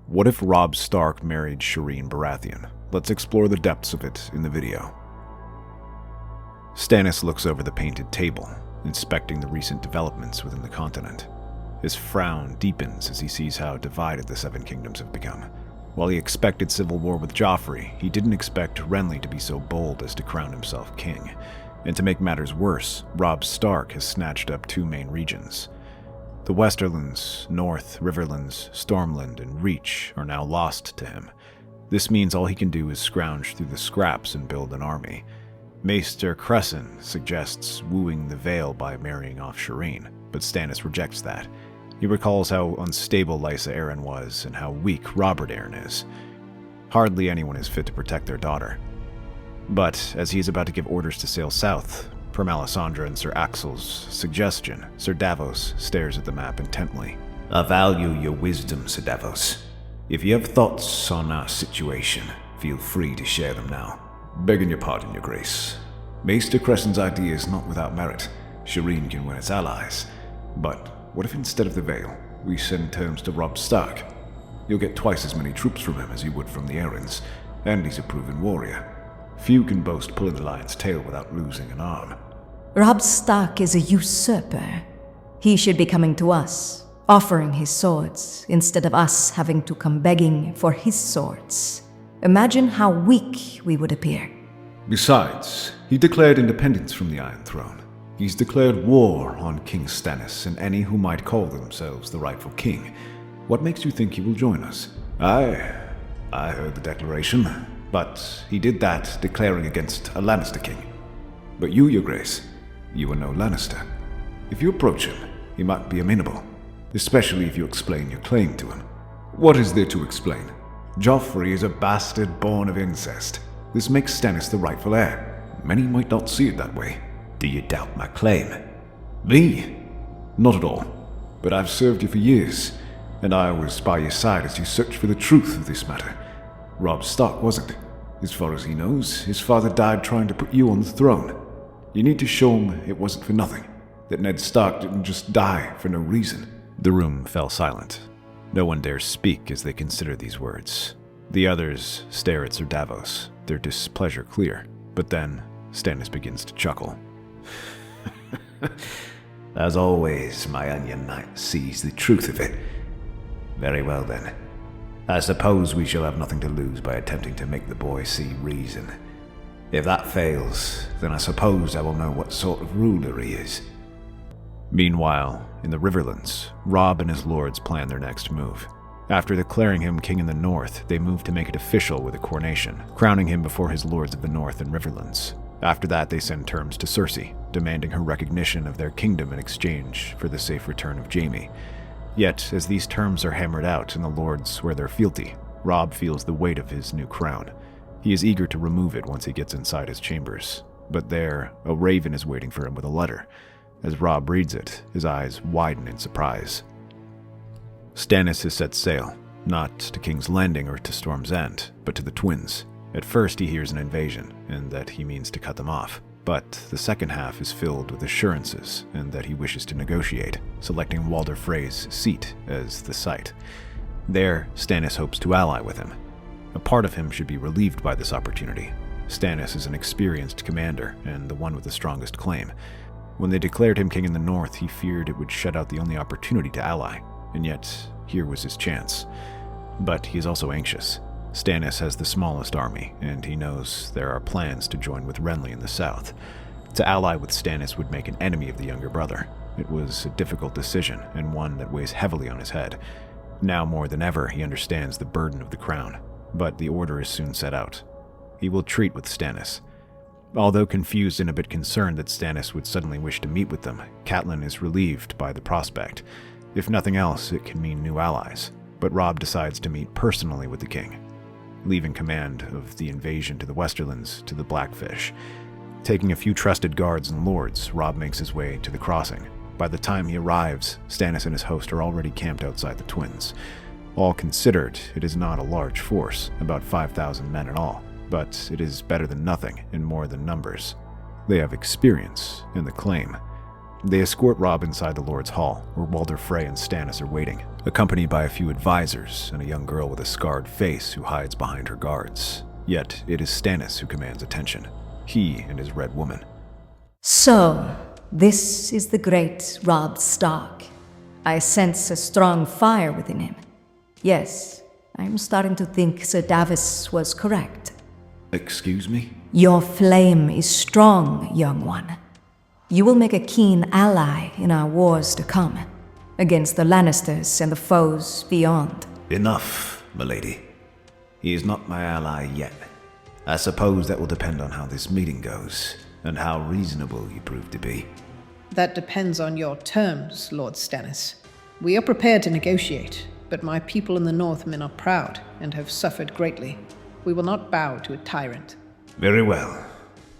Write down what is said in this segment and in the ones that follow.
What if Robb Stark married Shireen Baratheon? Let's explore the depths of it in the video. Stannis looks over the painted table, inspecting the recent developments within the continent. His frown deepens as he sees how divided the Seven Kingdoms have become. While he expected civil war with Joffrey, he didn't expect Renly to be so bold as to crown himself king. And to make matters worse, Robb Stark has snatched up two main regions. The Westerlands, North, Riverlands, Stormlands, and Reach are now lost to him. This means all he can do is scrounge through the scraps and build an army. Maester Cressen suggests wooing the Vale by marrying off Shireen, but Stannis rejects that. He recalls how unstable Lysa Arryn was and how weak Robert Arryn is. Hardly anyone is fit to protect their daughter. But as he is about to give orders to sail south, per Melisandre and Ser Axel's suggestion, Sir Davos stares at the map intently. I value your wisdom, Sir Davos. If you have thoughts on our situation, feel free to share them now. Begging your pardon, Your Grace. Maester Cressen's idea is not without merit. Shireen can win its allies. But what if instead of the Vale, we send terms to Robb Stark? You'll get twice as many troops from him as you would from the Arryns, and he's a proven warrior. Few can boast pulling the lion's tail without losing an arm. Robb Stark is a usurper. He should be coming to us, offering his swords, instead of us having to come begging for his swords. Imagine how weak we would appear. Besides, he declared independence from the Iron Throne. He's declared war on King Stannis and any who might call themselves the rightful king. What makes you think he will join us? I heard the declaration, but he did that declaring against a Lannister king. But you, Your Grace, you are no Lannister. If you approach him, he might be amenable, especially if you explain your claim to him. What is there to explain? Joffrey is a bastard born of incest. This makes Stannis the rightful heir. Many might not see it that way. Do you doubt my claim? Me? Not at all. But I've served you for years, and I was by your side as you searched for the truth of this matter. Robb Stark wasn't. As far as he knows, his father died trying to put you on the throne. You need to show him it wasn't for nothing, that Ned Stark didn't just die for no reason. The room fell silent. No one dares speak as they consider these words. The others stare at Sir Davos, their displeasure clear. But then, Stannis begins to chuckle. As always, my Onion Knight sees the truth of it. Very well then. I suppose we shall have nothing to lose by attempting to make the boy see reason. If that fails, then I suppose I will know what sort of ruler he is. Meanwhile, in the Riverlands, Robb and his lords plan their next move. After declaring him king in the north, they move to make it official with a coronation, crowning him before his lords of the north and Riverlands. After that, they send terms to Cersei, demanding her recognition of their kingdom in exchange for the safe return of Jaime. Yet, as these terms are hammered out and the lords swear their fealty, Robb feels the weight of his new crown. He is eager to remove it once he gets inside his chambers. But there, a raven is waiting for him with a letter. As Robb reads it, his eyes widen in surprise. Stannis has set sail, not to King's Landing or to Storm's End, but to the Twins. At first he hears an invasion, and that he means to cut them off. But the second half is filled with assurances, and that he wishes to negotiate, selecting Walder Frey's seat as the site. There, Stannis hopes to ally with him. A part of him should be relieved by this opportunity. Stannis is an experienced commander, and the one with the strongest claim. When they declared him king in the north, he feared it would shut out the only opportunity to ally, and yet here was his chance. But he is also anxious. Stannis has the smallest army, and he knows there are plans to join with Renly in the south. To ally with Stannis would make an enemy of the younger brother. It was a difficult decision, and one that weighs heavily on his head. Now more than ever, he understands the burden of the crown, but the order is soon set out. He will treat with Stannis. Although confused and a bit concerned that Stannis would suddenly wish to meet with them, Catelyn is relieved by the prospect. If nothing else, it can mean new allies, but Robb decides to meet personally with the king, leaving command of the invasion to the Westerlands to the Blackfish. Taking a few trusted guards and lords, Robb makes his way to the crossing. By the time he arrives, Stannis and his host are already camped outside the Twins. All considered, it is not a large force, about 5,000 men in all, but it is better than nothing and more than numbers. They have experience in the claim. They escort Robb inside the Lord's Hall, where Walder Frey and Stannis are waiting, accompanied by a few advisors and a young girl with a scarred face who hides behind her guards. Yet it is Stannis who commands attention, he and his Red Woman. So, this is the great Robb Stark. I sense a strong fire within him. Yes, I'm starting to think Sir Davos was correct. Excuse me? Your flame is strong, young one. You will make a keen ally in our wars to come, against the Lannisters and the foes beyond. Enough, milady. He is not my ally yet. I suppose that will depend on how this meeting goes, and how reasonable you prove to be. That depends on your terms, Lord Stannis. We are prepared to negotiate, but my people in the Northmen are proud and have suffered greatly. We will not bow to a tyrant. Very well.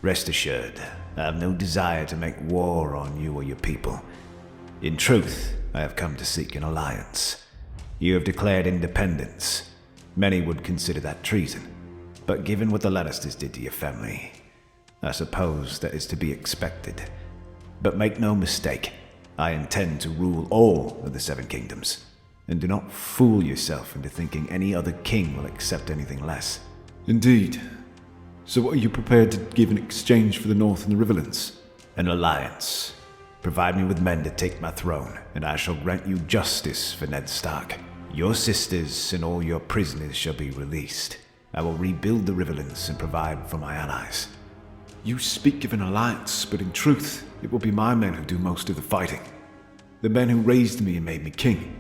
Rest assured, I have no desire to make war on you or your people. In truth, I have come to seek an alliance. You have declared independence. Many would consider that treason, but given what the Lannisters did to your family, I suppose that is to be expected. But make no mistake, I intend to rule all of the Seven Kingdoms, and do not fool yourself into thinking any other king will accept anything less. Indeed. So what are you prepared to give in exchange for the North and the Riverlands? An alliance. Provide me with men to take my throne, and I shall grant you justice for Ned Stark. Your sisters and all your prisoners shall be released. I will rebuild the Riverlands and provide for my allies. You speak of an alliance, but in truth, it will be my men who do most of the fighting. The men who raised me and made me king.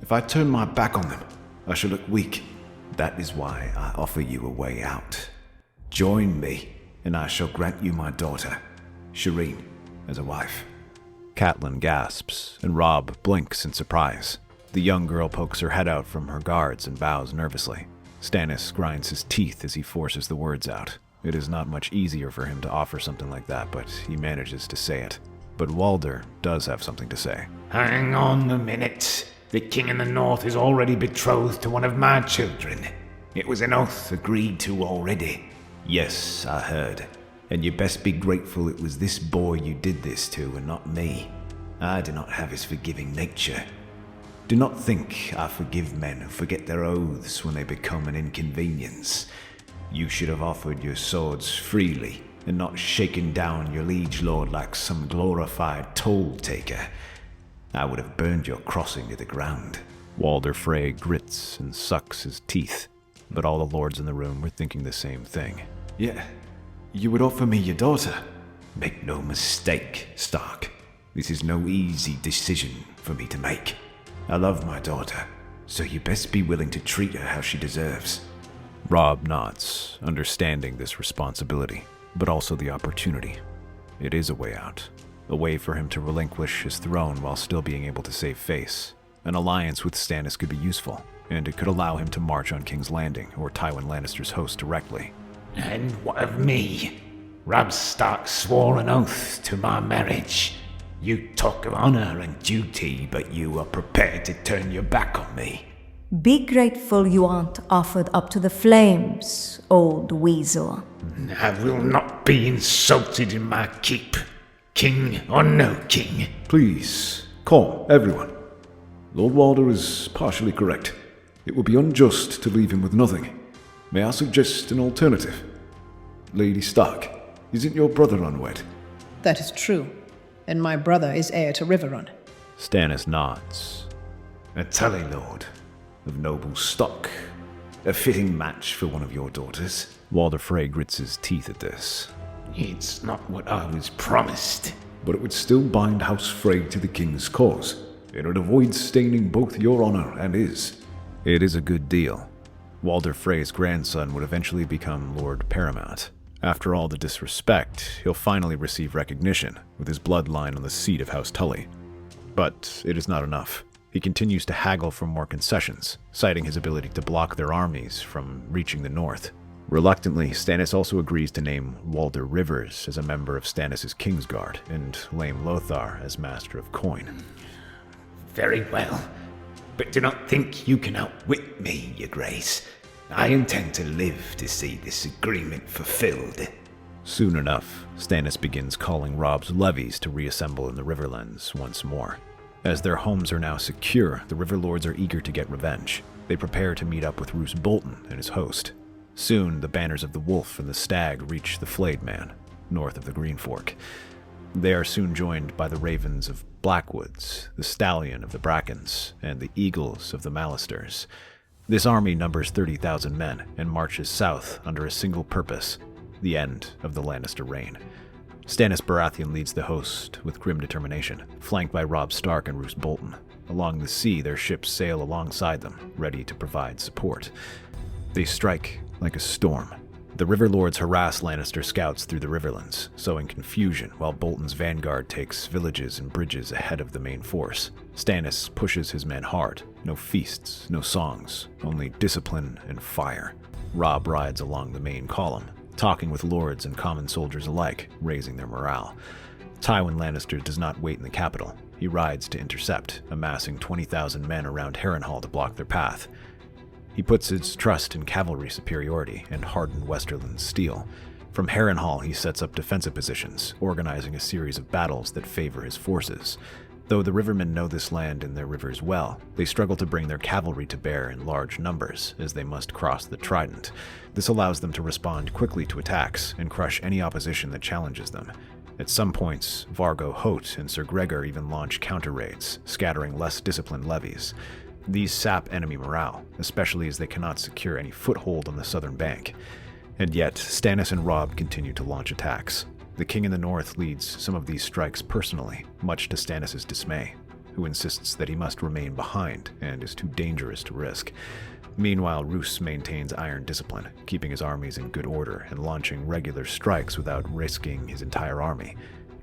If I turn my back on them, I shall look weak. That is why I offer you a way out. Join me, and I shall grant you my daughter, Shireen, as a wife. Catelyn gasps, and Robb blinks in surprise. The young girl pokes her head out from her guards and bows nervously. Stannis grinds his teeth as he forces the words out. It is not much easier for him to offer something like that, but he manages to say it. But Walder does have something to say. Hang on a minute. The king in the north is already betrothed to one of my children. It was an oath agreed to already. Yes, I heard. And you best be grateful it was this boy you did this to and not me. I do not have his forgiving nature. Do not think I forgive men who forget their oaths when they become an inconvenience. You should have offered your swords freely and not shaken down your liege lord like some glorified toll-taker. I would have burned your crossing to the ground. Walder Frey grits and sucks his teeth, but all the lords in the room were thinking the same thing. Yeah, you would offer me your daughter. Make no mistake, Stark. This is no easy decision for me to make. I love my daughter, so you best be willing to treat her how she deserves. Robb nods, understanding this responsibility, but also the opportunity. It is a way out. A way for him to relinquish his throne while still being able to save face. An alliance with Stannis could be useful, and it could allow him to march on King's Landing or Tywin Lannister's host directly. And what of me? Robb Stark swore an oath to my marriage. You talk of honor and duty, but you are prepared to turn your back on me. Be grateful you aren't offered up to the flames, old weasel. I will not be insulted in my keep, king or no king. Please, calm, everyone. Lord Walder is partially correct. It would be unjust to leave him with nothing. May I suggest an alternative? Lady Stark, isn't your brother unwed? That is true, and my brother is heir to Riverrun. Stannis nods. A Tully Lord of noble stock. A fitting match for one of your daughters. Walder Frey grits his teeth at this. It's not what I was promised. But it would still bind House Frey to the king's cause. It would avoid staining both your honor and his. It is a good deal. Walder Frey's grandson would eventually become Lord Paramount. After all the disrespect, he'll finally receive recognition, with his bloodline on the seat of House Tully. But it is not enough. He continues to haggle for more concessions, citing his ability to block their armies from reaching the north. Reluctantly, Stannis also agrees to name Walder Rivers as a member of Stannis' Kingsguard, and Lame Lothar as Master of Coin. Very well, but do not think you can outwit me, your grace. I intend to live to see this agreement fulfilled. Soon enough, Stannis begins calling Robb's levies to reassemble in the Riverlands once more. As their homes are now secure, the Riverlords are eager to get revenge. They prepare to meet up with Roose Bolton and his host. Soon, the banners of the Wolf and the Stag reach the Flayed Man, north of the Green Fork. They are soon joined by the Ravens of Blackwoods, the Stallion of the Brackens, and the Eagles of the Malisters. This army numbers 30,000 men and marches south under a single purpose: the end of the Lannister reign. Stannis Baratheon leads the host with grim determination, flanked by Robb Stark and Roose Bolton. Along the sea, their ships sail alongside them, ready to provide support. They strike like a storm. The Riverlords harass Lannister scouts through the Riverlands, sowing confusion while Bolton's vanguard takes villages and bridges ahead of the main force. Stannis pushes his men hard. No feasts, no songs, only discipline and fire. Robb rides along the main column, talking with lords and common soldiers alike, raising their morale. Tywin Lannister does not wait in the capital. He rides to intercept, amassing 20,000 men around Harrenhal to block their path. He puts his trust in cavalry superiority and hardened Westerlands steel. From Harrenhal, he sets up defensive positions, organizing a series of battles that favor his forces. Though the rivermen know this land and their rivers well, they struggle to bring their cavalry to bear in large numbers, as they must cross the Trident. This allows them to respond quickly to attacks and crush any opposition that challenges them. At some points, Vargo Hoat and Sir Gregor even launch counter-raids, scattering less disciplined levies. These sap enemy morale, especially as they cannot secure any foothold on the southern bank. And yet, Stannis and Robb continue to launch attacks. The King in the North leads some of these strikes personally, much to Stannis' dismay, who insists that he must remain behind and is too dangerous to risk. Meanwhile, Roose maintains iron discipline, keeping his armies in good order and launching regular strikes without risking his entire army.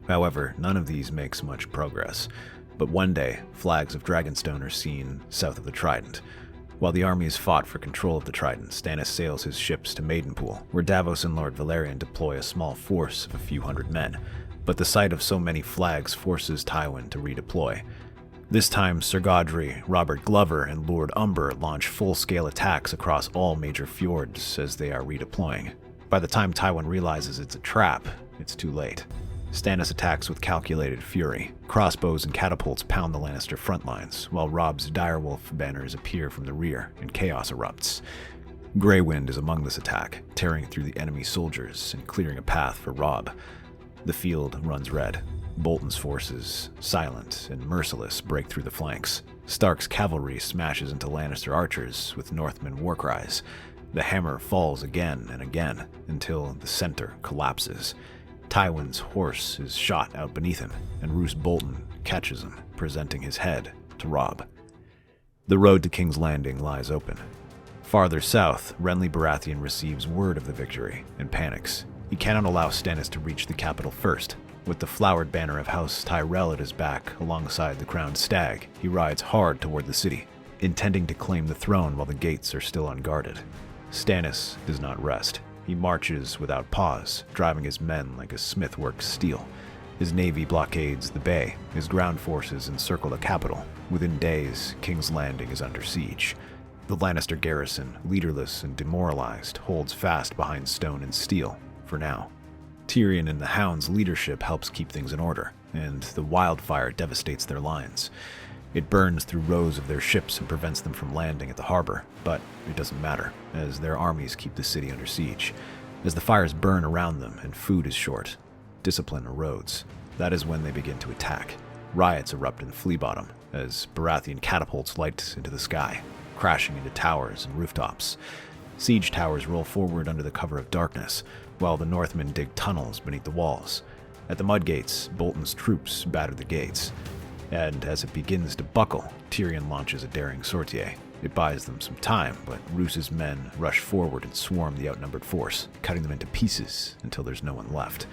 However, none of these makes much progress. But one day, flags of Dragonstone are seen south of the Trident. While the armies fought for control of the Trident, Stannis sails his ships to Maidenpool, where Davos and Lord Valerian deploy a small force of a few hundred men. But the sight of so many flags forces Tywin to redeploy. This time, Sir Godfrey, Robert Glover, and Lord Umber launch full-scale attacks across all major fjords as they are redeploying. By the time Tywin realizes it's a trap, it's too late. Stannis attacks with calculated fury. Crossbows and catapults pound the Lannister front lines, while Robb's direwolf banners appear from the rear, and chaos erupts. Grey Wind is among this attack, tearing through the enemy soldiers and clearing a path for Robb. The field runs red. Bolton's forces, silent and merciless, break through the flanks. Stark's cavalry smashes into Lannister archers with Northman war cries. The hammer falls again and again, until the center collapses. Tywin's horse is shot out beneath him, and Roose Bolton catches him, presenting his head to Robb. The road to King's Landing lies open. Farther south, Renly Baratheon receives word of the victory and panics. He cannot allow Stannis to reach the capital first. With the flowered banner of House Tyrell at his back, alongside the crowned stag, he rides hard toward the city, intending to claim the throne while the gates are still unguarded. Stannis does not rest. He marches without pause, driving his men like a smith works steel. His navy blockades the bay, his ground forces encircle the capital. Within days, King's Landing is under siege. The Lannister garrison, leaderless and demoralized, holds fast behind stone and steel, for now. Tyrion and the Hound's leadership helps keep things in order, and the wildfire devastates their lines. It burns through rows of their ships and prevents them from landing at the harbor, but it doesn't matter, as their armies keep the city under siege. As the fires burn around them and food is short, discipline erodes. That is when they begin to attack. Riots erupt in Fleabottom, as Baratheon catapults light into the sky, crashing into towers and rooftops. Siege towers roll forward under the cover of darkness, while the Northmen dig tunnels beneath the walls. At the mudgates, Bolton's troops batter the gates. And as it begins to buckle, Tyrion launches a daring sortie. It buys them some time, but Roose's men rush forward and swarm the outnumbered force, cutting them into pieces until there's no one left.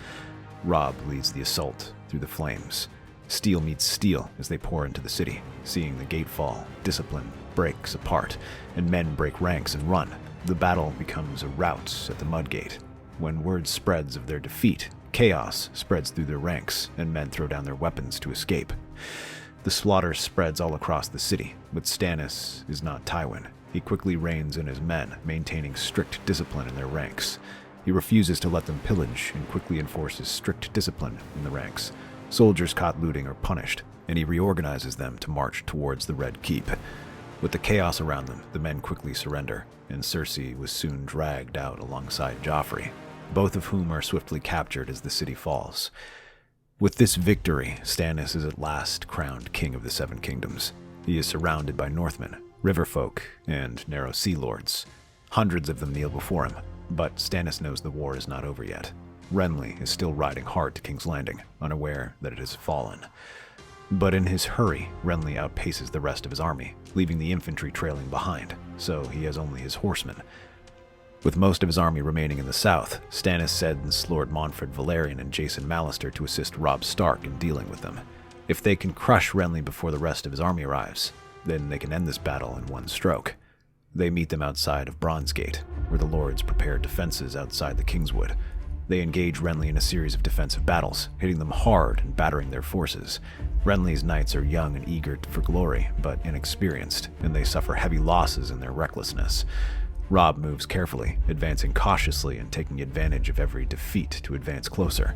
Robb leads the assault through the flames. Steel meets steel as they pour into the city. Seeing the gate fall, discipline breaks apart, and men break ranks and run. The battle becomes a rout at the Mudgate. When word spreads of their defeat, chaos spreads through their ranks, and men throw down their weapons to escape. The slaughter spreads all across the city, but Stannis is not Tywin. He quickly reins in his men, maintaining strict discipline in their ranks. He refuses to let them pillage and quickly enforces strict discipline in the ranks. Soldiers caught looting are punished, and he reorganizes them to march towards the Red Keep. With the chaos around them, the men quickly surrender, and Cersei was soon dragged out alongside Joffrey, both of whom are swiftly captured as the city falls. With this victory, Stannis is at last crowned king of the Seven Kingdoms. He is surrounded by Northmen, riverfolk, and narrow sea lords. Hundreds of them kneel before him, but Stannis knows the war is not over yet. Renly is still riding hard to King's Landing, unaware that it has fallen. But in his hurry, Renly outpaces the rest of his army, leaving the infantry trailing behind, so he has only his horsemen. With most of his army remaining in the south, Stannis sends Lord Montford Valerian and Jason Mallister to assist Robb Stark in dealing with them. If they can crush Renly before the rest of his army arrives, then they can end this battle in one stroke. They meet them outside of Bronzegate, where the lords prepare defenses outside the Kingswood. They engage Renly in a series of defensive battles, hitting them hard and battering their forces. Renly's knights are young and eager for glory, but inexperienced, and they suffer heavy losses in their recklessness. Robb moves carefully, advancing cautiously and taking advantage of every defeat to advance closer.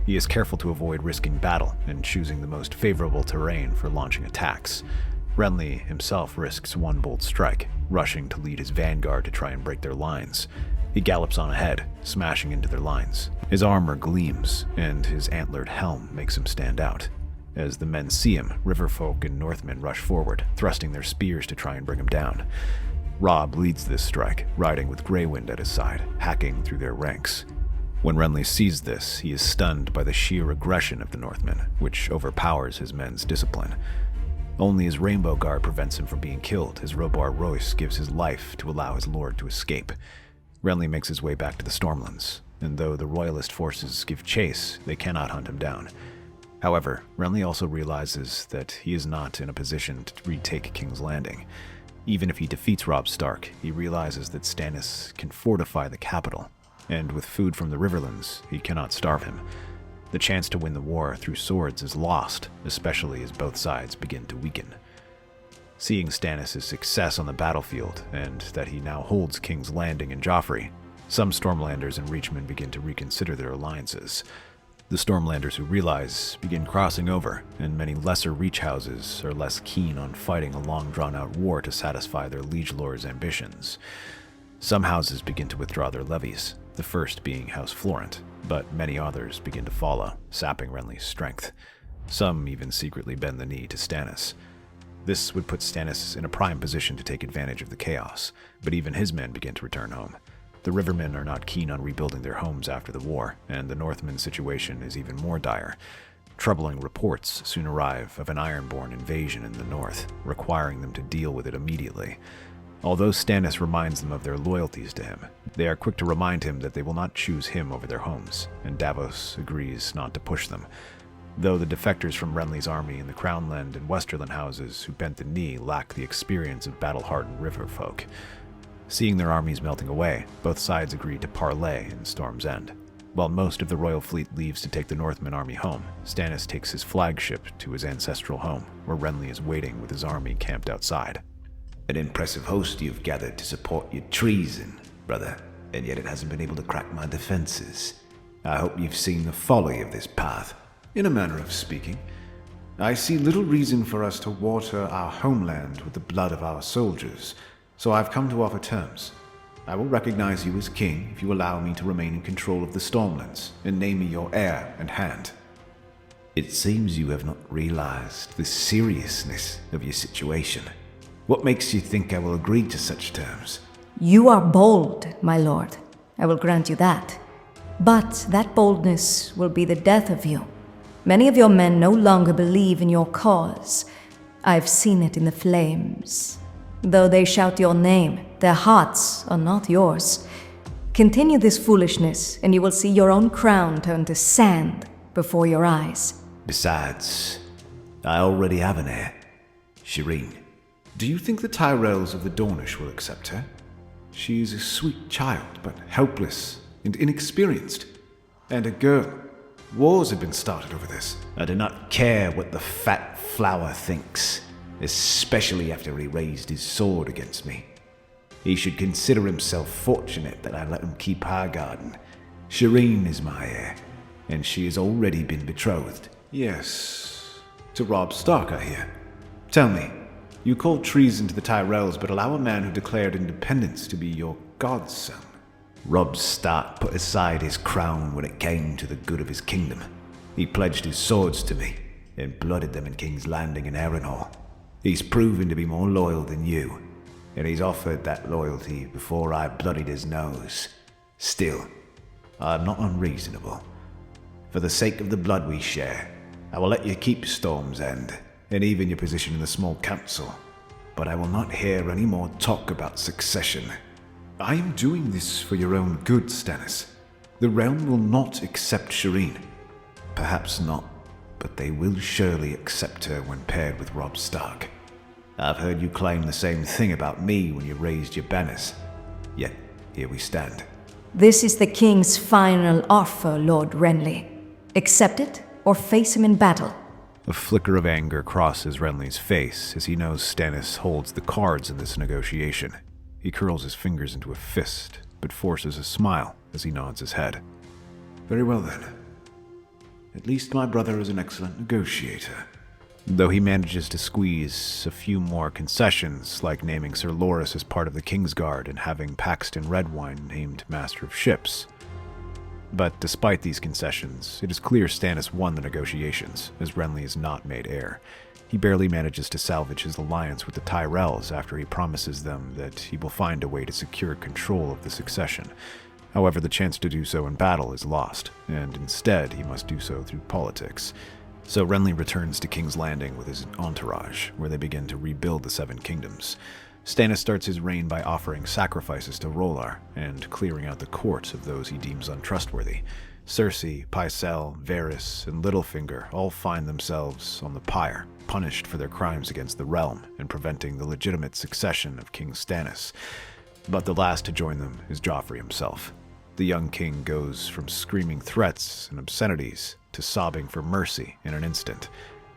He is careful to avoid risking battle and choosing the most favorable terrain for launching attacks. Renly himself risks one bold strike, rushing to lead his vanguard to try and break their lines. He gallops on ahead, smashing into their lines. His armor gleams, and his antlered helm makes him stand out. As the men see him, riverfolk and Northmen rush forward, thrusting their spears to try and bring him down. Robb leads this strike, riding with Greywind at his side, hacking through their ranks. When Renly sees this, he is stunned by the sheer aggression of the Northmen, which overpowers his men's discipline. Only his Rainbow Guard prevents him from being killed, as Robar Royce gives his life to allow his lord to escape. Renly makes his way back to the Stormlands, and though the Royalist forces give chase, they cannot hunt him down. However, Renly also realizes that he is not in a position to retake King's Landing. Even if he defeats Robb Stark, he realizes that Stannis can fortify the capital, and with food from the Riverlands, he cannot starve him. The chance to win the war through swords is lost, especially as both sides begin to weaken. Seeing Stannis' success on the battlefield, and that he now holds King's Landing in Joffrey, some Stormlanders and Reachmen begin to reconsider their alliances. The Stormlanders who realize begin crossing over, and many lesser Reach houses are less keen on fighting a long drawn-out war to satisfy their liege lords' ambitions. Some houses begin to withdraw their levies, the first being House Florent, but many others begin to follow, sapping Renly's strength. Some even secretly bend the knee to Stannis. This would put Stannis in a prime position to take advantage of the chaos, but even his men begin to return home. The Rivermen are not keen on rebuilding their homes after the war, and the Northmen's situation is even more dire. Troubling reports soon arrive of an Ironborn invasion in the north, requiring them to deal with it immediately. Although Stannis reminds them of their loyalties to him, they are quick to remind him that they will not choose him over their homes, and Davos agrees not to push them. Though the defectors from Renly's army in the Crownland and Westerland houses who bent the knee lack the experience of battle-hardened riverfolk. Seeing their armies melting away, both sides agree to parley in Storm's End. While most of the royal fleet leaves to take the Northman army home, Stannis takes his flagship to his ancestral home, where Renly is waiting with his army camped outside. An impressive host you've gathered to support your treason, brother, and yet it hasn't been able to crack my defenses. I hope you've seen the folly of this path. In a manner of speaking, I see little reason for us to water our homeland with the blood of our soldiers, so I've come to offer terms. I will recognize you as king if you allow me to remain in control of the Stormlands and name me your heir and hand. It seems you have not realized the seriousness of your situation. What makes you think I will agree to such terms? You are bold, my lord. I will grant you that. But that boldness will be the death of you. Many of your men no longer believe in your cause. I've seen it in the flames. Though they shout your name, their hearts are not yours. Continue this foolishness, and you will see your own crown turn to sand before your eyes. Besides, I already have an heir, Shireen. Do you think the Tyrells of the Dornish will accept her? She is a sweet child, but helpless and inexperienced. And a girl. Wars have been started over this. I do not care what the fat flower thinks, especially after he raised his sword against me. He should consider himself fortunate that I let him keep Highgarden Shireen is my heir, and she has already been betrothed. Yes, to Robb Stark, I hear. Tell me, you call treason to the Tyrells, but allow a man who declared independence to be your godson. Robb Stark put aside his crown when it came to the good of his kingdom. He pledged his swords to me, and blooded them in King's Landing and Harrenhal. He's proven to be more loyal than you, and he's offered that loyalty before I bloodied his nose. Still, I'm not unreasonable. For the sake of the blood we share, I will let you keep Storm's End, and even your position in the small council. But I will not hear any more talk about succession. I am doing this for your own good, Stannis. The realm will not accept Shireen. Perhaps not, but they will surely accept her when paired with Robb Stark. I've heard you claim the same thing about me when you raised your banners. Yet, here we stand. This is the king's final offer, Lord Renly. Accept it or face him in battle. A flicker of anger crosses Renly's face as he knows Stannis holds the cards in this negotiation. He curls his fingers into a fist, but forces a smile as he nods his head. Very well then. At least my brother is an excellent negotiator. Though he manages to squeeze a few more concessions, like naming Sir Loras as part of the Kingsguard and having Paxton Redwine named Master of Ships. But despite these concessions, it is clear Stannis won the negotiations, as Renly is not made heir. He barely manages to salvage his alliance with the Tyrells after he promises them that he will find a way to secure control of the succession. However, the chance to do so in battle is lost, and instead he must do so through politics. So Renly returns to King's Landing with his entourage, where they begin to rebuild the Seven Kingdoms. Stannis starts his reign by offering sacrifices to R'hllor and clearing out the court of those he deems untrustworthy. Cersei, Pycelle, Varys, and Littlefinger all find themselves on the pyre, punished for their crimes against the realm and preventing the legitimate succession of King Stannis. But the last to join them is Joffrey himself. The young king goes from screaming threats and obscenities to sobbing for mercy in an instant.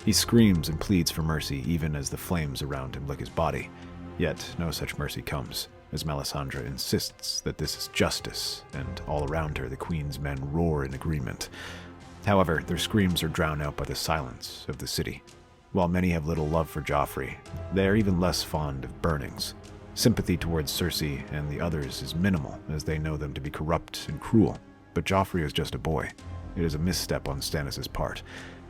He screams and pleads for mercy even as the flames around him lick his body. Yet no such mercy comes, as Melisandre insists that this is justice, and all around her the queen's men roar in agreement. However, their screams are drowned out by the silence of the city. While many have little love for Joffrey, they are even less fond of burnings. Sympathy towards Cersei and the others is minimal, as they know them to be corrupt and cruel. But Joffrey is just a boy. It is a misstep on Stannis' part,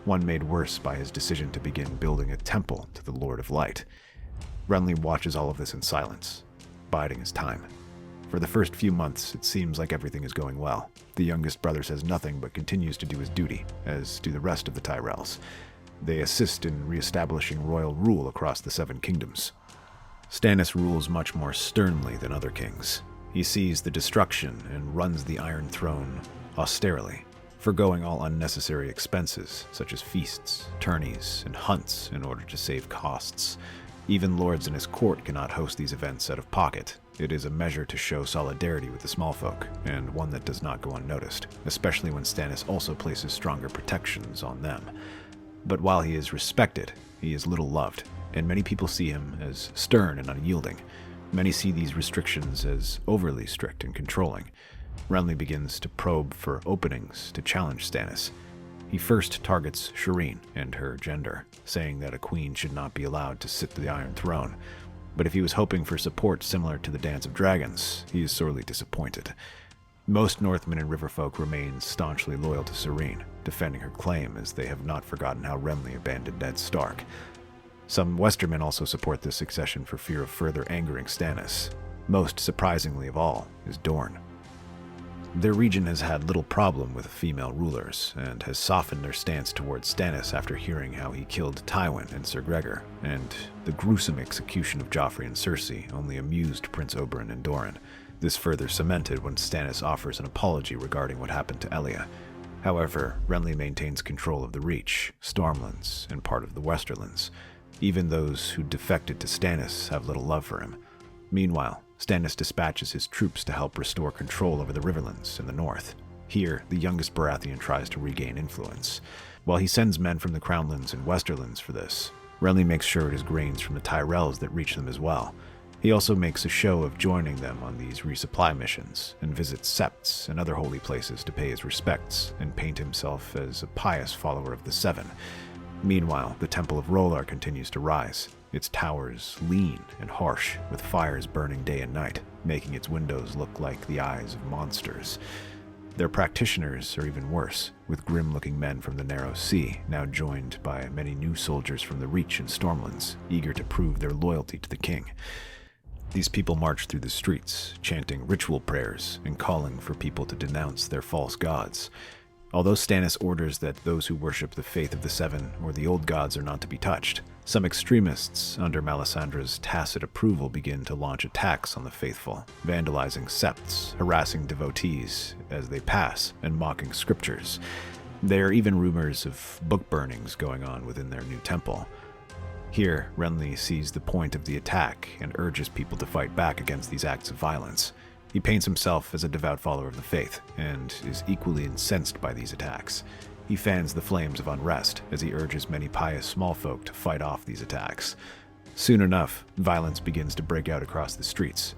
one made worse by his decision to begin building a temple to the Lord of Light. Renly watches all of this in silence, biding his time. For the first few months, it seems like everything is going well. The youngest brother says nothing but continues to do his duty, as do the rest of the Tyrells. They assist in re-establishing royal rule across the Seven Kingdoms. Stannis rules much more sternly than other kings. He sees the destruction and runs the Iron Throne austerely, forgoing all unnecessary expenses such as feasts, tourneys, and hunts in order to save costs. Even lords in his court cannot host these events out of pocket. It is a measure to show solidarity with the small folk, and one that does not go unnoticed, especially when Stannis also places stronger protections on them. But while he is respected, he is little loved, and many people see him as stern and unyielding. Many see these restrictions as overly strict and controlling. Renly begins to probe for openings to challenge Stannis. He first targets Shireen and her gender, saying that a queen should not be allowed to sit the Iron Throne. But if he was hoping for support similar to the Dance of Dragons, he is sorely disappointed. Most Northmen and Riverfolk remain staunchly loyal to Shireen, defending her claim as they have not forgotten how Renly abandoned Ned Stark. Some Westermen also support this succession for fear of further angering Stannis. Most surprisingly of all is Dorne. Their region has had little problem with female rulers, and has softened their stance towards Stannis after hearing how he killed Tywin and Sir Gregor, and the gruesome execution of Joffrey and Cersei only amused Prince Oberyn and Doran. This further cemented when Stannis offers an apology regarding what happened to Elia. However, Renly maintains control of the Reach, Stormlands, and part of the Westerlands. Even those who defected to Stannis have little love for him. Meanwhile, Stannis dispatches his troops to help restore control over the Riverlands in the north. Here, the youngest Baratheon tries to regain influence. While he sends men from the Crownlands and Westerlands for this, Renly makes sure it is grains from the Tyrells that reach them as well. He also makes a show of joining them on these resupply missions and visits septs and other holy places to pay his respects and paint himself as a pious follower of the Seven. Meanwhile, the Temple of R'hllor continues to rise, its towers lean and harsh, with fires burning day and night, making its windows look like the eyes of monsters. Their practitioners are even worse, with grim-looking men from the Narrow Sea, now joined by many new soldiers from the Reach and Stormlands, eager to prove their loyalty to the king. These people march through the streets, chanting ritual prayers and calling for people to denounce their false gods. Although Stannis orders that those who worship the faith of the Seven or the old gods are not to be touched, some extremists under Melisandre's tacit approval begin to launch attacks on the faithful, vandalizing septs, harassing devotees as they pass, and mocking scriptures. There are even rumors of book burnings going on within their new temple. Here, Renly sees the point of the attack and urges people to fight back against these acts of violence. He paints himself as a devout follower of the faith, and is equally incensed by these attacks. He fans the flames of unrest as he urges many pious small folk to fight off these attacks. Soon enough, violence begins to break out across the streets.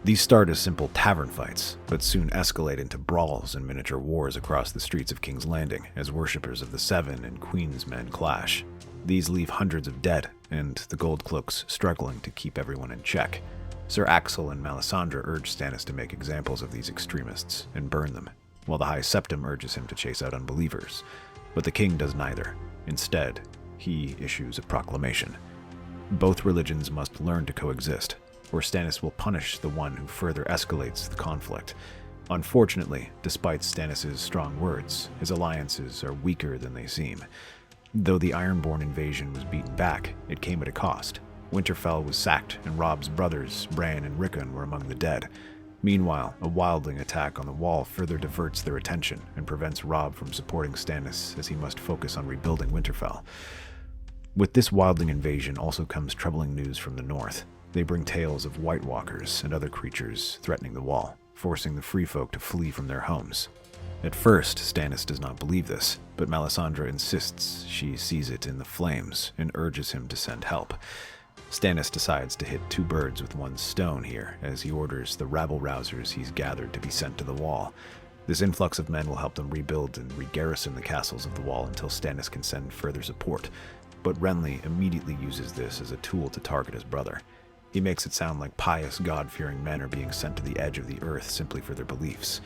These start as simple tavern fights, but soon escalate into brawls and miniature wars across the streets of King's Landing as worshippers of the Seven and Queen's men clash. These leave hundreds of dead, and the Goldcloaks struggling to keep everyone in check. Ser Axel and Melisandre urge Stannis to make examples of these extremists and burn them, while the High Septim urges him to chase out unbelievers. But the king does neither. Instead, he issues a proclamation. Both religions must learn to coexist, or Stannis will punish the one who further escalates the conflict. Unfortunately, despite Stannis' strong words, his alliances are weaker than they seem. Though the Ironborn invasion was beaten back, it came at a cost. Winterfell was sacked, and Robb's brothers, Bran and Rickon, were among the dead. Meanwhile, a wildling attack on the wall further diverts their attention and prevents Robb from supporting Stannis as he must focus on rebuilding Winterfell. With this wildling invasion also comes troubling news from the north. They bring tales of White Walkers and other creatures threatening the wall, forcing the free folk to flee from their homes. At first, Stannis does not believe this, but Melisandre insists she sees it in the flames and urges him to send help. Stannis decides to hit two birds with one stone here, as he orders the rabble-rousers he's gathered to be sent to the wall. This influx of men will help them rebuild and re-garrison the castles of the wall until Stannis can send further support. But Renly immediately uses this as a tool to target his brother. He makes it sound like pious, God-fearing men are being sent to the edge of the earth simply for their beliefs.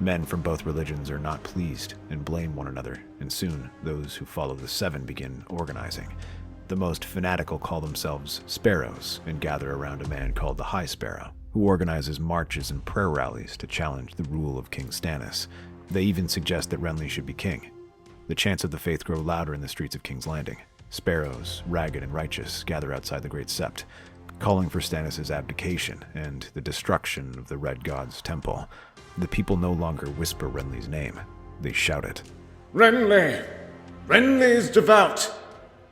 Men from both religions are not pleased and blame one another, and soon those who follow the Seven begin organizing. The most fanatical call themselves Sparrows and gather around a man called the High Sparrow, who organizes marches and prayer rallies to challenge the rule of King Stannis. They even suggest that Renly should be king. The chants of the faith grow louder in the streets of King's Landing. Sparrows, ragged and righteous, gather outside the Great Sept, calling for Stannis' abdication and the destruction of the Red God's temple. The people no longer whisper Renly's name. They shout it. Renly! Renly is devout!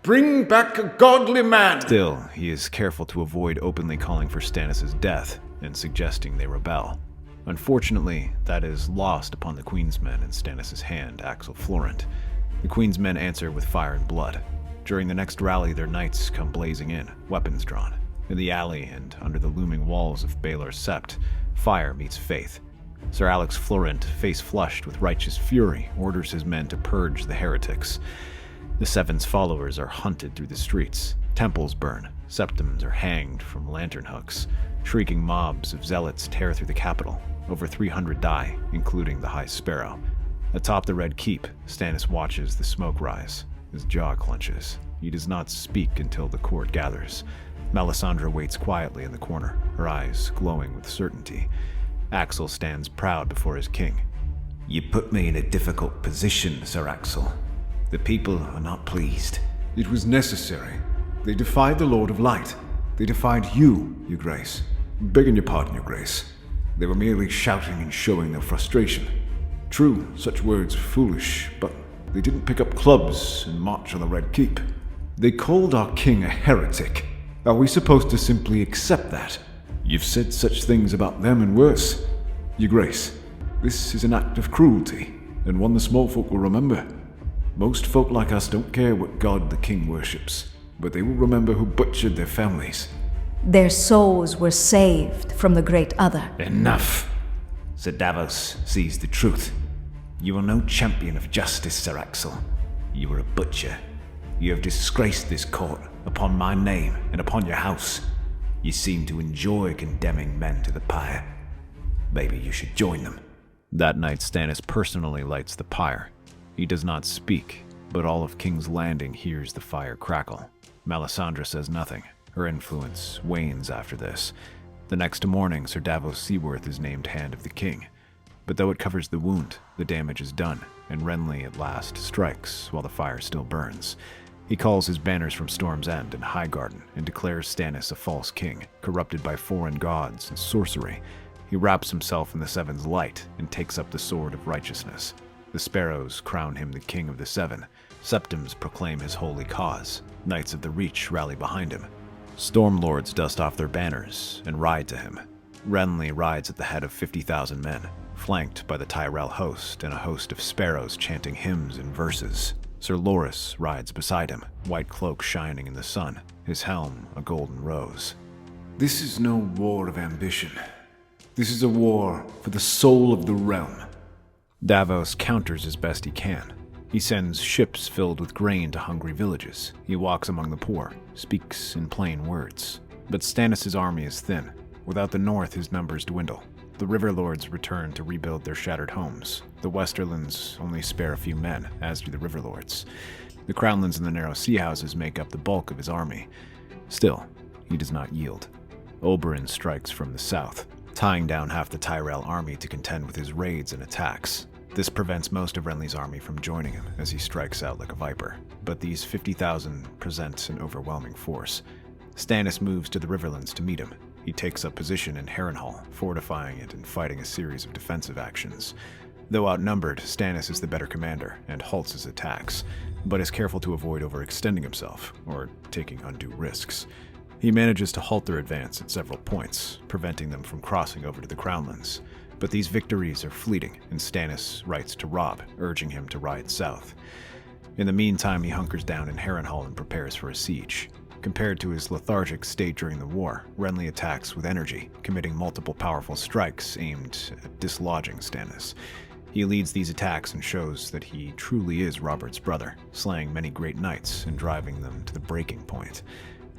Bring back a godly man! Still, he is careful to avoid openly calling for Stannis' death and suggesting they rebel. Unfortunately, that is lost upon the Queen's men and Stannis' hand, Axel Florent. The Queen's men answer with fire and blood. During the next rally, their knights come blazing in, weapons drawn. In the alley and under the looming walls of Baelor's Sept, fire meets faith. Sir Alex Florent, face flushed with righteous fury, orders his men to purge the heretics. The Seven's followers are hunted through the streets. Temples burn. Septims are hanged from lantern hooks. Shrieking mobs of zealots tear through the capital. Over 300 die, including the High Sparrow. Atop the Red Keep, Stannis watches the smoke rise. His jaw clenches. He does not speak until the court gathers. Melisandre waits quietly in the corner, her eyes glowing with certainty. Axel stands proud before his king. You put me in a difficult position, Ser Axel. The people are not pleased. It was necessary. They defied the Lord of Light. They defied you, Your Grace. Begging your pardon, Your Grace. They were merely shouting and showing their frustration. True, such words are foolish, but they didn't pick up clubs and march on the Red Keep. They called our king a heretic. Are we supposed to simply accept that? You've said such things about them and worse. Your Grace, this is an act of cruelty, and one the small folk will remember. Most folk like us don't care what god the king worships, but they will remember who butchered their families. Their souls were saved from the Great Other. Enough! Sir Davos sees the truth. You are no champion of justice, Ser Axel. You are a butcher. You have disgraced this court upon my name and upon your house. You seem to enjoy condemning men to the pyre. Maybe you should join them. That night, Stannis personally lights the pyre. He does not speak, but all of King's Landing hears the fire crackle. Melisandre says nothing. Her influence wanes after this. The next morning, Sir Davos Seaworth is named Hand of the King. But though it covers the wound, the damage is done, and Renly at last strikes while the fire still burns. He calls his banners from Storm's End and Highgarden and declares Stannis a false king, corrupted by foreign gods and sorcery. He wraps himself in the Seven's light and takes up the sword of righteousness. The Sparrows crown him the King of the Seven. Septons proclaim his holy cause. Knights of the Reach rally behind him. Stormlords dust off their banners and ride to him. Renly rides at the head of 50,000 men, flanked by the Tyrell host and a host of sparrows chanting hymns and verses. Sir Loras rides beside him, white cloak shining in the sun, his helm a golden rose. This is no war of ambition. This is a war for the soul of the realm. Davos counters as best he can. He sends ships filled with grain to hungry villages. He walks among the poor, speaks in plain words. But Stannis' army is thin. Without the north, his numbers dwindle. The Riverlords return to rebuild their shattered homes. The Westerlands only spare a few men, as do the Riverlords. The Crownlands and the Narrow Sea Houses make up the bulk of his army. Still, he does not yield. Oberyn strikes from the south, tying down half the Tyrell army to contend with his raids and attacks. This prevents most of Renly's army from joining him as he strikes out like a viper, but these 50,000 present an overwhelming force. Stannis moves to the Riverlands to meet him. He takes up position in Harrenhal, fortifying it and fighting a series of defensive actions. Though outnumbered, Stannis is the better commander and halts his attacks, but is careful to avoid overextending himself or taking undue risks. He manages to halt their advance at several points, preventing them from crossing over to the Crownlands. But these victories are fleeting, and Stannis writes to Robb, urging him to ride south. In the meantime, he hunkers down in Harrenhal and prepares for a siege. Compared to his lethargic state during the war, Renly attacks with energy, committing multiple powerful strikes aimed at dislodging Stannis. He leads these attacks and shows that he truly is Robert's brother, slaying many great knights and driving them to the breaking point.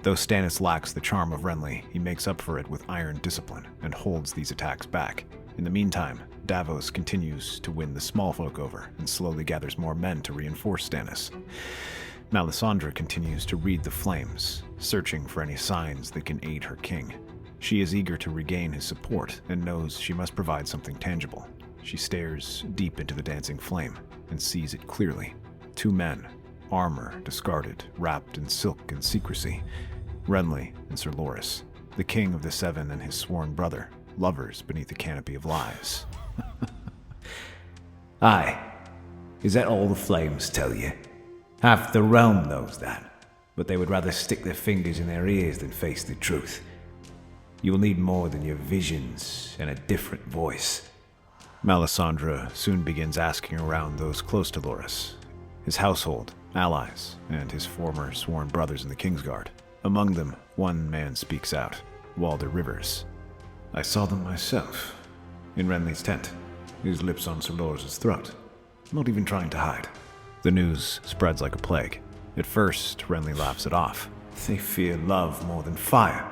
Though Stannis lacks the charm of Renly, he makes up for it with iron discipline and holds these attacks back. In the meantime, Davos continues to win the small folk over and slowly gathers more men to reinforce Stannis. Melisandre continues to read the flames, searching for any signs that can aid her king. She is eager to regain his support and knows she must provide something tangible. She stares deep into the dancing flame and sees it clearly. Two men, armor discarded, wrapped in silk and secrecy. Renly and Sir Loras, the king of the Seven and his sworn brother, lovers beneath a canopy of lies. Aye. Is that all the flames tell you? Half the realm knows that, but they would rather stick their fingers in their ears than face the truth. You will need more than your visions and a different voice. Melisandre soon begins asking around those close to Loras, his household, allies, and his former sworn brothers in the Kingsguard. Among them, one man speaks out, Walder Rivers. I saw them myself, in Renly's tent, his lips on Sir Loras' throat, not even trying to hide. The news spreads like a plague. At first, Renly laughs it off. They fear love more than fire.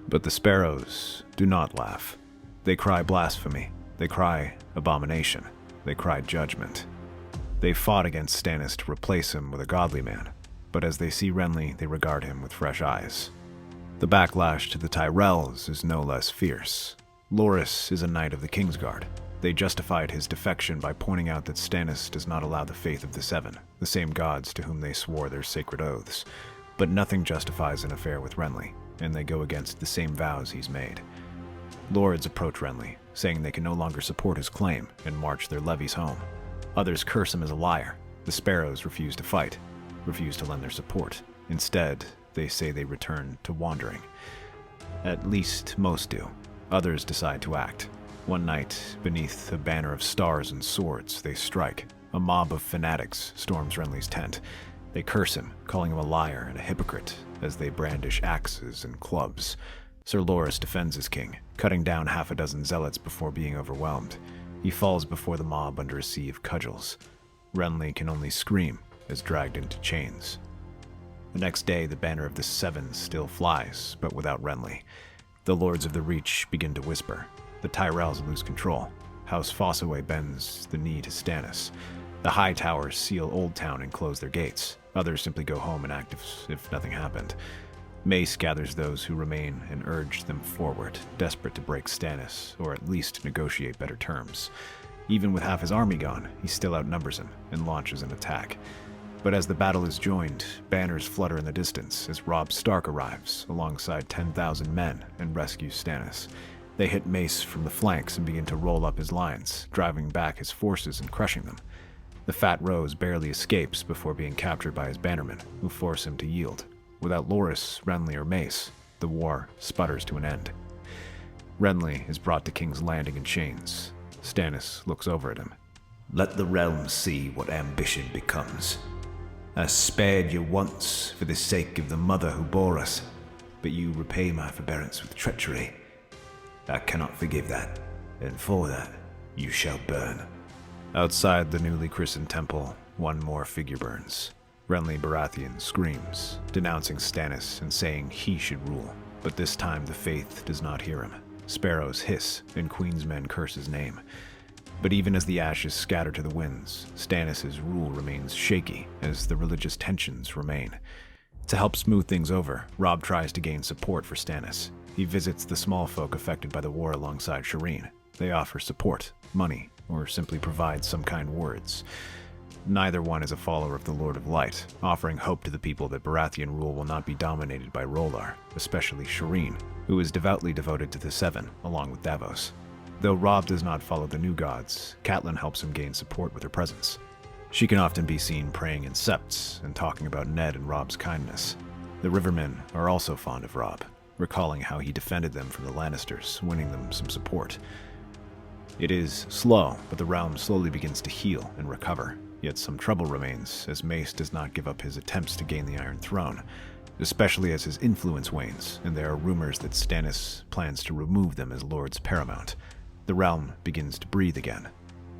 But the Sparrows do not laugh. They cry blasphemy. They cry abomination. They cry judgment. They fought against Stannis to replace him with a godly man, but as they see Renly, they regard him with fresh eyes. The backlash to the Tyrells is no less fierce. Loras is a knight of the Kingsguard. They justified his defection by pointing out that Stannis does not allow the faith of the Seven, the same gods to whom they swore their sacred oaths. But nothing justifies an affair with Renly, and they go against the same vows he's made. Lords approach Renly, saying they can no longer support his claim, and march their levies home. Others curse him as a liar. The Sparrows refuse to fight, refuse to lend their support. Instead, they say they return to wandering. At least most do. Others decide to act. One night, beneath a banner of stars and swords, they strike. A mob of fanatics storms Renly's tent. They curse him, calling him a liar and a hypocrite, as they brandish axes and clubs. Ser Loras defends his king, cutting down half a dozen zealots before being overwhelmed. He falls before the mob under a sea of cudgels. Renly can only scream as dragged into chains. The next day, the banner of the Seven still flies, but without Renly. The Lords of the Reach begin to whisper. The Tyrells lose control. House Fossaway bends the knee to Stannis. The High Towers seal Old Town and close their gates. Others simply go home and act as if nothing happened. Mace gathers those who remain and urges them forward, desperate to break Stannis, or at least negotiate better terms. Even with half his army gone, he still outnumbers him and launches an attack. But as the battle is joined, banners flutter in the distance as Robb Stark arrives alongside 10,000 men and rescues Stannis. They hit Mace from the flanks and begin to roll up his lines, driving back his forces and crushing them. The Fat Rose barely escapes before being captured by his bannermen, who force him to yield. Without Loras, Renly, or Mace, the war sputters to an end. Renly is brought to King's Landing in chains. Stannis looks over at him. Let the realm see what ambition becomes. I spared you once for the sake of the mother who bore us, but you repay my forbearance with treachery. I cannot forgive that, and for that you shall burn. Outside the newly christened temple, one more figure burns. Renly Baratheon screams, denouncing Stannis and saying he should rule, but this time the faith does not hear him. Sparrows hiss, and Queen's men curse his name. But even as the ashes scatter to the winds, Stannis' rule remains shaky as the religious tensions remain. To help smooth things over, Robb tries to gain support for Stannis. He visits the small folk affected by the war alongside Shireen. They offer support, money, or simply provide some kind words. Neither one is a follower of the Lord of Light, offering hope to the people that Baratheon rule will not be dominated by R'hllor, especially Shireen, who is devoutly devoted to the Seven, along with Davos. Though Robb does not follow the new gods, Catelyn helps him gain support with her presence. She can often be seen praying in septs and talking about Ned and Robb's kindness. The Rivermen are also fond of Robb, recalling how he defended them from the Lannisters, winning them some support. It is slow, but the realm slowly begins to heal and recover. Yet some trouble remains, as Mace does not give up his attempts to gain the Iron Throne, especially as his influence wanes, and there are rumors that Stannis plans to remove them as Lords Paramount. The realm begins to breathe again.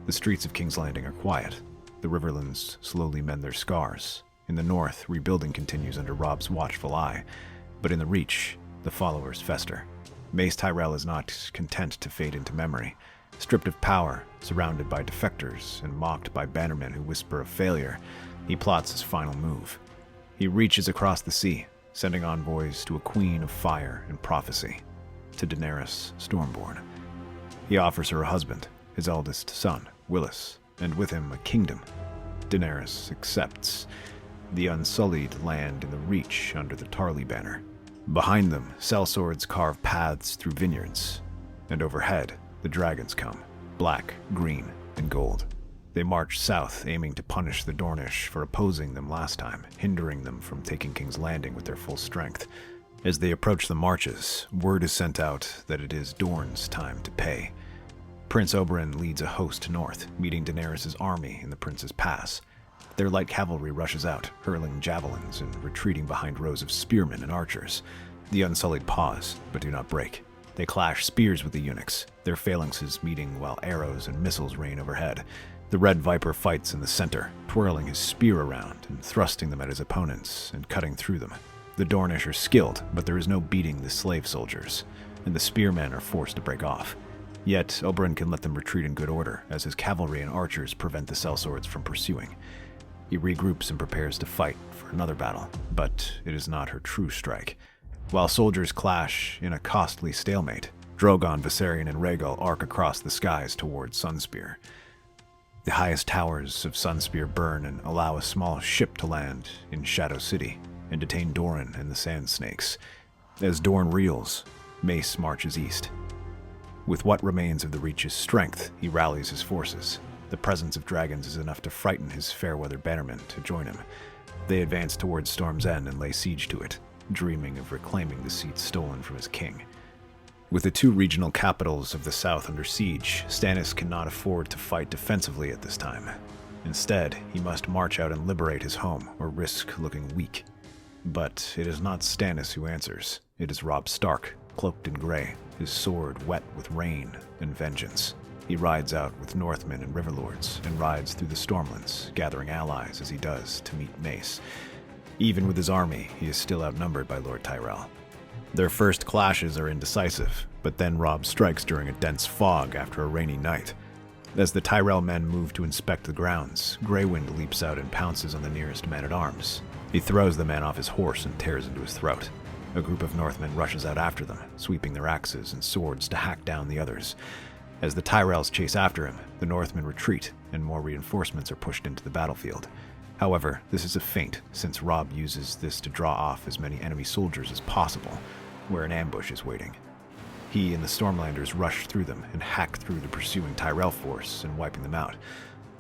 The streets of King's Landing are quiet. The Riverlands slowly mend their scars. In the north, rebuilding continues under Robb's watchful eye, but in the Reach, the followers fester. Mace Tyrell is not content to fade into memory. Stripped of power, surrounded by defectors, and mocked by bannermen who whisper of failure, he plots his final move. He reaches across the sea, sending envoys to a queen of fire and prophecy, to Daenerys Stormborn. He offers her a husband, his eldest son, Willis, and with him a kingdom. Daenerys accepts. The Unsullied land in the Reach under the Tarly banner. Behind them, sellswords carve paths through vineyards, and overhead, the dragons come, black, green, and gold. They march south, aiming to punish the Dornish for opposing them last time, hindering them from taking King's Landing with their full strength. As they approach the marches, word is sent out that it is Dorne's time to pay. Prince Oberyn leads a host north, meeting Daenerys' army in the Prince's Pass. Their light cavalry rushes out, hurling javelins and retreating behind rows of spearmen and archers. The Unsullied pause, but do not break. They clash spears with the eunuchs, their phalanxes meeting while arrows and missiles rain overhead. The Red Viper fights in the center, twirling his spear around and thrusting them at his opponents and cutting through them. The Dornish are skilled, but there is no beating the slave soldiers, and the spearmen are forced to break off. Yet Oberyn can let them retreat in good order, as his cavalry and archers prevent the sellswords from pursuing. He regroups and prepares to fight for another battle, but it is not her true strike. While soldiers clash in a costly stalemate, Drogon, Viserion, and Rhaegal arc across the skies towards Sunspear. The highest towers of Sunspear burn and allow a small ship to land in Shadow City and detain Doran and the Sand Snakes. As Dorne reels, Mace marches east. With what remains of the Reach's strength, he rallies his forces. The presence of dragons is enough to frighten his fair-weather bannermen to join him. They advance towards Storm's End and lay siege to it, dreaming of reclaiming the seat stolen from his king. With the two regional capitals of the south under siege, Stannis cannot afford to fight defensively at this time. Instead, he must march out and liberate his home, or risk looking weak. But it is not Stannis who answers. It is Robb Stark, cloaked in gray, his sword wet with rain and vengeance. He rides out with Northmen and Riverlords and rides through the Stormlands, gathering allies as he does to meet Mace. Even with his army, he is still outnumbered by Lord Tyrell. Their first clashes are indecisive, but then Robb strikes during a dense fog after a rainy night. As the Tyrell men move to inspect the grounds, Greywind leaps out and pounces on the nearest man-at-arms. He throws the man off his horse and tears into his throat. A group of Northmen rushes out after them, sweeping their axes and swords to hack down the others. As the Tyrells chase after him, the Northmen retreat, and more reinforcements are pushed into the battlefield. However, this is a feint, since Robb uses this to draw off as many enemy soldiers as possible, where an ambush is waiting. He and the Stormlanders rush through them and hack through the pursuing Tyrell force and wiping them out.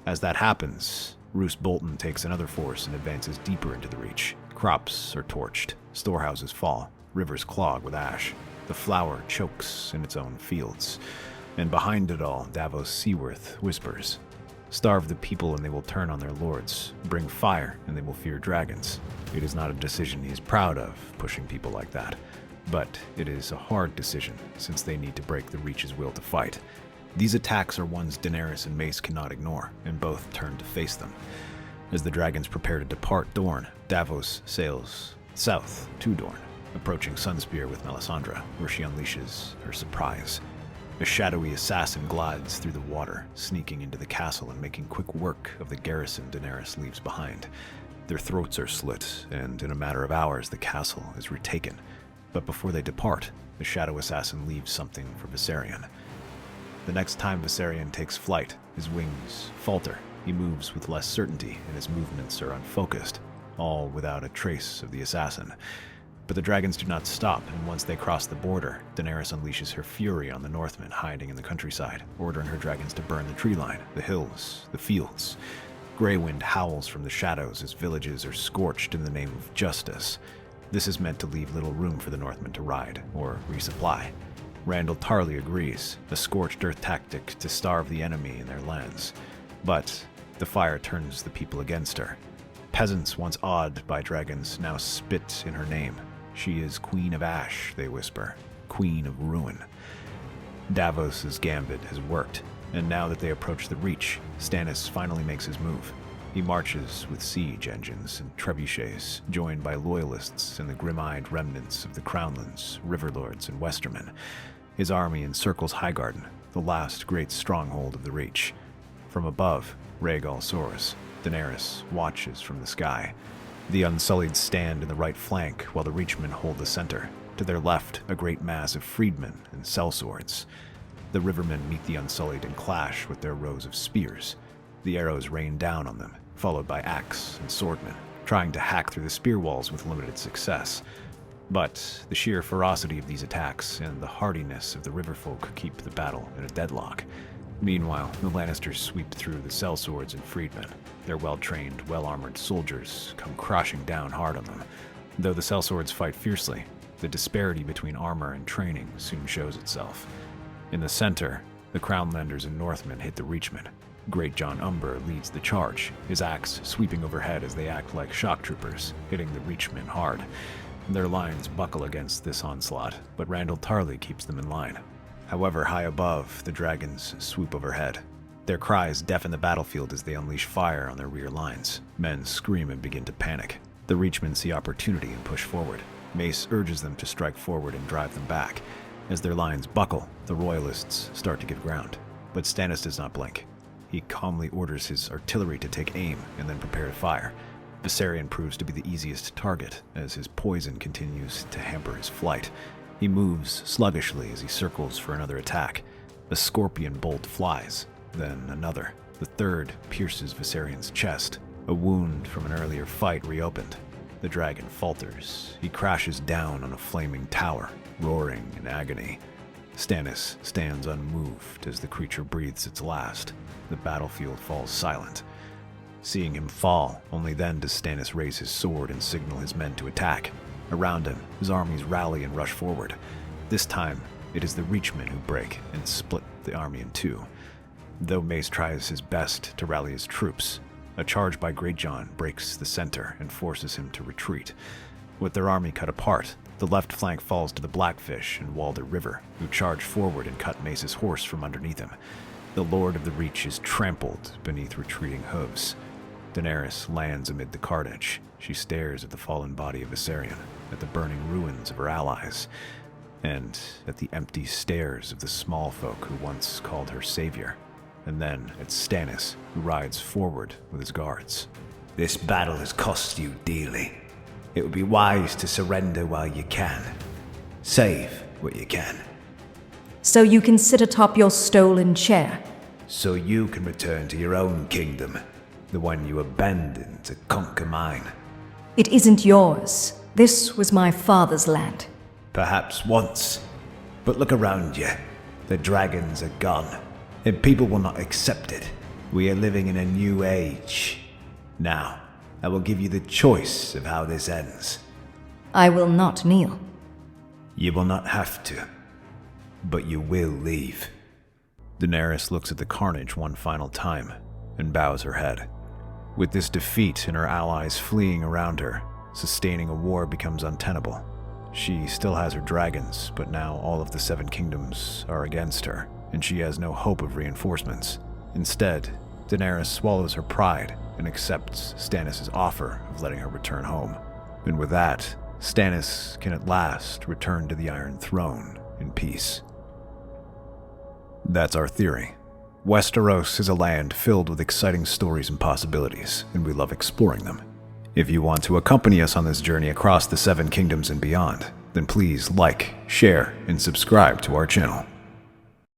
As that happens, Roose Bolton takes another force and advances deeper into the Reach. Crops are torched, storehouses fall, rivers clog with ash. The flour chokes in its own fields. And behind it all, Davos Seaworth whispers, "Starve the people and they will turn on their lords. Bring fire and they will fear dragons." It is not a decision he is proud of, pushing people like that. But it is a hard decision, since they need to break the Reach's will to fight. These attacks are ones Daenerys and Mace cannot ignore, and both turn to face them. As the dragons prepare to depart Dorne, Davos sails south to Dorne, approaching Sunspear with Melisandre, where she unleashes her surprise. A shadowy assassin glides through the water, sneaking into the castle and making quick work of the garrison Daenerys leaves behind. Their throats are slit, and in a matter of hours the castle is retaken. But before they depart, the shadow assassin leaves something for Viserion. The next time Viserion takes flight, his wings falter. He moves with less certainty, and his movements are unfocused, all without a trace of the assassin. But the dragons do not stop, and once they cross the border, Daenerys unleashes her fury on the Northmen hiding in the countryside, ordering her dragons to burn the tree line, the hills, the fields. Greywind howls from the shadows as villages are scorched in the name of justice. This is meant to leave little room for the Northmen to ride or resupply. Randyll Tarly agrees, a scorched earth tactic to starve the enemy in their lands. But the fire turns the people against her. Peasants once awed by dragons now spit in her name. She is Queen of Ash, they whisper, Queen of Ruin. Davos's gambit has worked, and now that they approach the Reach, Stannis finally makes his move. He marches with siege engines and trebuchets, joined by loyalists and the grim-eyed remnants of the Crownlands, Riverlords, and Westermen. His army encircles Highgarden, the last great stronghold of the Reach. From above, Rhaegal soars. Daenerys watches from the sky. The Unsullied stand in the right flank, while the Reachmen hold the center. To their left, a great mass of freedmen and sellswords. The Rivermen meet the Unsullied and clash with their rows of spears. The arrows rain down on them, followed by axe and swordmen, trying to hack through the spear walls with limited success. But the sheer ferocity of these attacks and the hardiness of the riverfolk keep the battle in a deadlock. Meanwhile, the Lannisters sweep through the sellswords and freedmen. Their well-trained, well-armored soldiers come crashing down hard on them. Though the sellswords fight fiercely, the disparity between armor and training soon shows itself. In the center, the Crownlanders and Northmen hit the Reachmen. Great John Umber leads the charge, his axe sweeping overhead as they act like shock troopers, hitting the Reachmen hard. Their lines buckle against this onslaught, but Randyll Tarly keeps them in line. However, high above, the dragons swoop overhead. Their cries deafen the battlefield as they unleash fire on their rear lines. Men scream and begin to panic. The Reachmen see opportunity and push forward. Mace urges them to strike forward and drive them back. As their lines buckle, the Royalists start to give ground. But Stannis does not blink. He calmly orders his artillery to take aim and then prepare to fire. Viserion proves to be the easiest target, as his poison continues to hamper his flight. He moves sluggishly as he circles for another attack. A scorpion bolt flies, then another. The third pierces Viserion's chest, a wound from an earlier fight reopened. The dragon falters. He crashes down on a flaming tower, roaring in agony. Stannis stands unmoved as the creature breathes its last. The battlefield falls silent. Seeing him fall, only then does Stannis raise his sword and signal his men to attack. Around him, his armies rally and rush forward. This time, it is the Reachmen who break and split the army in two. Though Mace tries his best to rally his troops, a charge by Greatjon breaks the center and forces him to retreat. With their army cut apart, the The left flank falls to the Blackfish and Walder River, who charge forward and cut Mace's horse from underneath him. The Lord of the Reach is trampled beneath retreating hooves. Daenerys lands amid the carnage. She stares at the fallen body of Viserion, at the burning ruins of her allies, and at the empty stares of the small folk who once called her savior, and then at Stannis, who rides forward with his guards. This battle has cost you dearly. It would be wise to surrender while you can. Save what you can. So you can sit atop your stolen chair. So you can return to your own kingdom, the one you abandoned to conquer mine. It isn't yours. This was my father's land. Perhaps once. But look around you. The dragons are gone, and people will not accept it. We are living in a new age. Now, I will give you the choice of how this ends. I will not kneel. You will not have to, but you will leave. Daenerys looks at the carnage one final time and bows her head. With this defeat and her allies fleeing around her, sustaining a war becomes untenable. She still has her dragons, but now all of the Seven Kingdoms are against her, and she has no hope of reinforcements. Instead, Daenerys swallows her pride and accepts Stannis' offer of letting her return home. And with that, Stannis can at last return to the Iron Throne in peace. That's our theory. Westeros is a land filled with exciting stories and possibilities, and we love exploring them. If you want to accompany us on this journey across the Seven Kingdoms and beyond, then please like, share, and subscribe to our channel.